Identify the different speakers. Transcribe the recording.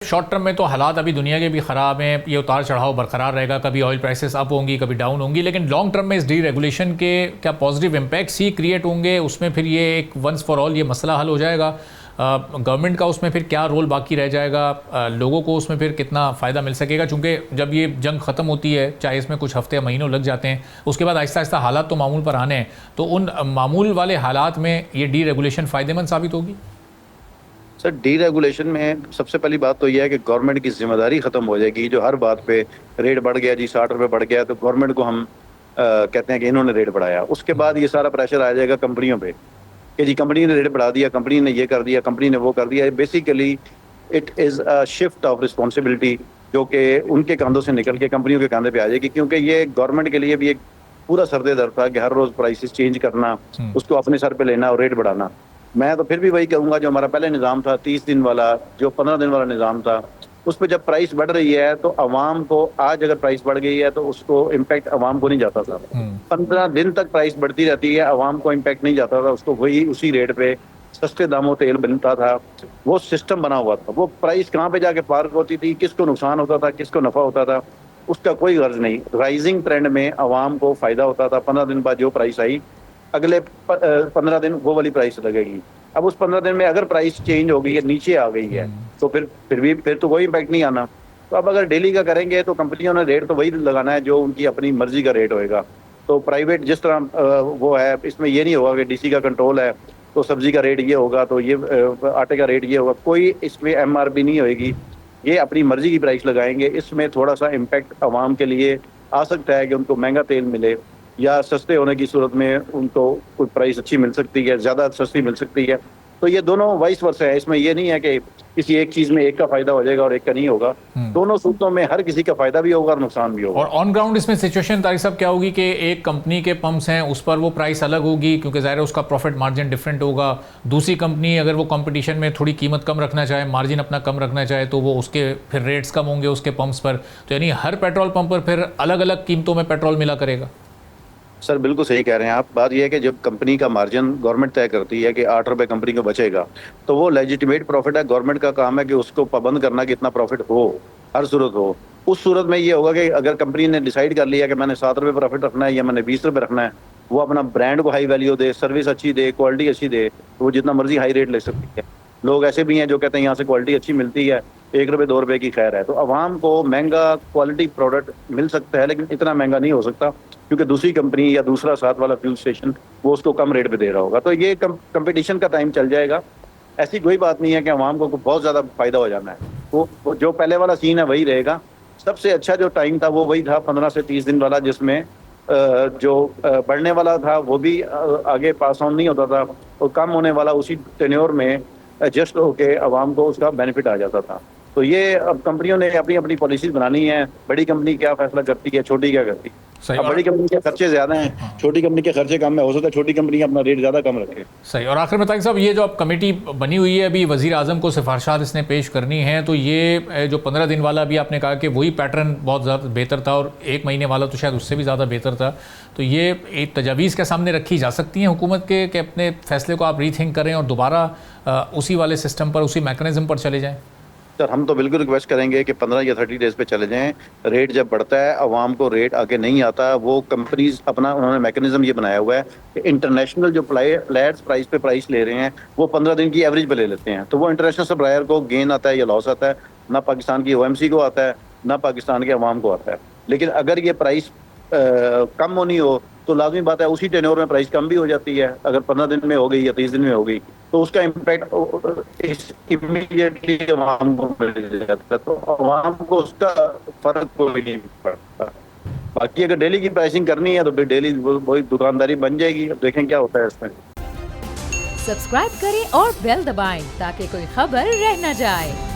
Speaker 1: Short term में तो हालात अभी दुनिया के भी ख़राब हैं, ये उतार चढ़ाव बरकरार रहेगा, कभी ऑयल प्राइसेस अप होंगी कभी डाउन होंगी, लेकिन लॉन्ग टर्म में इस डी रेगुलेशन के क्या पॉजिटिव इम्पैक्ट्स ही क्रिएट होंगे? उसमें फिर ये एक वंस फॉर ऑल ये मसला हल हो जाएगा? गवर्नमेंट का उसमें फिर क्या रोल बाकी रह जाएगा? लोगों को उसमें फिर कितना फ़ायदा मिल सकेगा? चूँकि जब ये जंग ख़त्म होती है, चाहे इसमें कुछ हफ्ते या महीनों लग जाते हैं, उसके बाद आहिस्ता आहिस्ता हालात तो मामूल पर आने हैं, तो उन मामूल वाले हालात में ये डी रेगुलेशन फ़ायदेमंद साबित होगी?
Speaker 2: सर, डी रेगुलेशन में सबसे पहली बात तो यह है कि गवर्नमेंट की जिम्मेदारी खत्म हो जाएगी। जो हर बात पे रेट बढ़ गया जी, 60 रुपये बढ़ गया, तो गवर्नमेंट को हम कहते हैं कि इन्होंने रेट बढ़ाया। उसके बाद ये सारा प्रेशर आ जाएगा कंपनियों पे कि जी कंपनी ने रेट बढ़ा दिया, कंपनी ने ये कर दिया, कंपनी ने वो कर दिया। Basically it is a shift of responsibility जो कि उनके कंधों से निकल के कंपनियों के कंधे पे आ जाएगी, क्योंकि ये गवर्नमेंट के लिए भी एक पूरा सरदे दर था कि हर रोज़ प्राइसेस चेंज करना, उसको अपने सर पे लेना और रेट बढ़ाना। मैं तो फिर भी वही कहूँगा, जो हमारा पहले निज़ाम था 30 दिन वाला, जो 15 दिन वाला निज़ाम था, उस पर जब प्राइस बढ़ रही है तो आवाम को, आज अगर प्राइस बढ़ गई है तो उसको इम्पैक्ट आवाम को नहीं जाता था। 15 दिन तक प्राइस बढ़ती रहती है, आवाम को इम्पैक्ट नहीं जाता था, उसको वही उसी रेट पे सस्ते दामों तेल बनता था। वो सिस्टम बना हुआ था। वो प्राइस कहाँ पे जाके पार्क होती थी, किसको नुकसान होता था, किसको नफ़ा होता था, उसका कोई गर्ज नहीं। राइजिंग ट्रेंड में आवाम को फ़ायदा होता था। 15 दिन बाद जो प्राइस आई, अगले 15 दिन वो वाली प्राइस लगेगी। अब उस 15 दिन में अगर प्राइस चेंज हो गई है, नीचे आ गई है, तो फिर तो कोई इम्पैक्ट नहीं आना। तो अब अगर डेली का करेंगे तो कंपनियों ने रेट तो वही लगाना है जो उनकी अपनी मर्जी का रेट होएगा। तो प्राइवेट जिस तरह वो है, इसमें ये नहीं होगा कि डीसी का कंट्रोल है तो सब्जी का रेट ये होगा, तो ये आटे का रेट ये होगा। कोई इसमें एमआरपी नहीं होएगी, ये अपनी मर्जी की प्राइस लगाएंगे। इसमें थोड़ा सा इम्पैक्ट आवाम के लिए आ सकता है कि उनको महंगा तेल मिले, या सस्ते होने की सूरत में उनको कोई प्राइस अच्छी मिल सकती है, ज़्यादा सस्ती मिल सकती है। तो ये दोनों वाइस वर्सा है। इसमें ये नहीं है कि किसी एक चीज़ में एक का फ़ायदा हो जाएगा और एक का नहीं होगा। दोनों सूरतों में हर किसी का फ़ायदा भी होगा और नुकसान भी होगा।
Speaker 1: और ऑन ग्राउंड इसमें सिचुएशन तारिक साहब क्या होगी कि एक कंपनी के पंप्स हैं, उस पर वो प्राइस अलग होगी क्योंकि ज़ाहिर है उसका प्रॉफिट मार्जिन डिफरेंट होगा। दूसरी कंपनी अगर वो कंपटीशन में थोड़ी कीमत कम रखना चाहे, मार्जिन अपना कम रखना चाहे, तो वो उसके फिर रेट्स कम होंगे उसके पंप्स पर। तो यानी हर पेट्रोल पंप पर फिर अलग अलग कीमतों में पेट्रोल मिला करेगा।
Speaker 2: सर, बिल्कुल सही कह रहे हैं आप। बात यह है कि जब कंपनी का मार्जिन गवर्नमेंट तय करती है कि 8 रुपये कंपनी को बचेगा, तो वो लेजिटिमेट प्रॉफिट है। गवर्नमेंट का काम है कि उसको पाबंद करना कि इतना प्रॉफिट हो, हर सूरत हो। उस सूरत में ये होगा कि अगर कंपनी ने डिसाइड कर लिया कि मैंने 7 रुपये प्रॉफिट रखना है या मैंने 20 रुपये रखना है, वो अपना ब्रांड को हाई वैल्यू दे, सर्विस अच्छी दे, क्वालिटी अच्छी दे, तो वो जितना मर्जी हाई रेट ले सकती है। लोग ऐसे भी हैं जो कहते हैं यहाँ से क्वालिटी अच्छी मिलती है, 1 रुपये 2 रुपये की खैर है। तो आवाम को महंगा क्वालिटी प्रोडक्ट मिल सकता है, लेकिन इतना महंगा नहीं हो सकता क्योंकि दूसरी कंपनी या दूसरा साथ वाला फ्यूल स्टेशन वो उसको कम रेट पे दे रहा होगा। तो ये कंपटीशन का टाइम चल जाएगा। ऐसी कोई बात नहीं है कि आवाम को बहुत ज़्यादा फायदा हो जाना है। वो जो पहले वाला सीन है वही रहेगा। सबसे अच्छा जो टाइम था वो वही था 15 से 30 दिन वाला, जिसमें जो बढ़ने वाला था वो भी आगे पास ऑन नहीं होता था, और कम होने वाला उसी टेन्योर में एडजस्ट होके आवाम को उसका बेनिफिट आ जाता था। तो ये अब कंपनियों ने अपनी अपनी पॉलिसीज बनानी है। बड़ी कंपनी क्या फैसला करती है, छोटी क्या करती है। अब बड़ी कंपनी के खर्चे ज्यादा हैं, छोटी कंपनी के खर्चे कम है, हो सकता है छोटी कंपनी अपना रेट ज्यादा कम रखे।
Speaker 1: सही। और आखिर में तारिक साहब, ये जो अब कमेटी बनी हुई है, अभी वज़ीर आज़म को सिफारिशात इसने पेश करनी है, तो ये जो 15 दिन वाला भी आपने कहा कि वही पैटर्न बहुत ज़्यादा बेहतर था, और 1 महीने वाला तो शायद उससे भी ज़्यादा बेहतर था। तो ये एक तजावीज़ के सामने रखी जा सकती हैं हुकूमत के कि अपने फैसले को आप रीथिंक करें और दोबारा उसी वाले सिस्टम पर, उसी मैकेनिज़्म पर चले जाएँ?
Speaker 2: सर, हम तो बिल्कुल रिक्वेस्ट करेंगे कि 15 या 30 डेज पे चले जाएं। रेट जब बढ़ता है, आवाम को रेट आगे नहीं आता। वो कंपनीज अपना उन्होंने मैकेनिज्म ये बनाया हुआ है कि इंटरनेशनल जो प्लेयर्स प्राइस पे प्राइस ले रहे हैं वो 15 दिन की एवरेज पे ले लेते हैं। तो वो इंटरनेशनल सप्लायर को गेन आता है या लॉस आता है, ना पाकिस्तान की OMC को आता है, ना पाकिस्तान के अवाम को आता है। लेकिन अगर ये प्राइस कम होनी हो तो लाजमी बात है उसी टेन्योर में प्राइस कम भी हो जाती है। अगर 15 दिन में हो गई या 30 दिन में हो गई तो उसका इम्पैक्ट इमीडिएटली आवाम को मिल जाता है। तो आवाम को उसका फर्क कोई नहीं पड़ता। बाकी अगर डेली की प्राइसिंग करनी है तो फिर डेली वही दुकानदारी बन जाएगी। अब देखें क्या होता है इसमें।
Speaker 3: सब्सक्राइब करें और बेल दबाएं ताकि कोई खबर रह न जाए।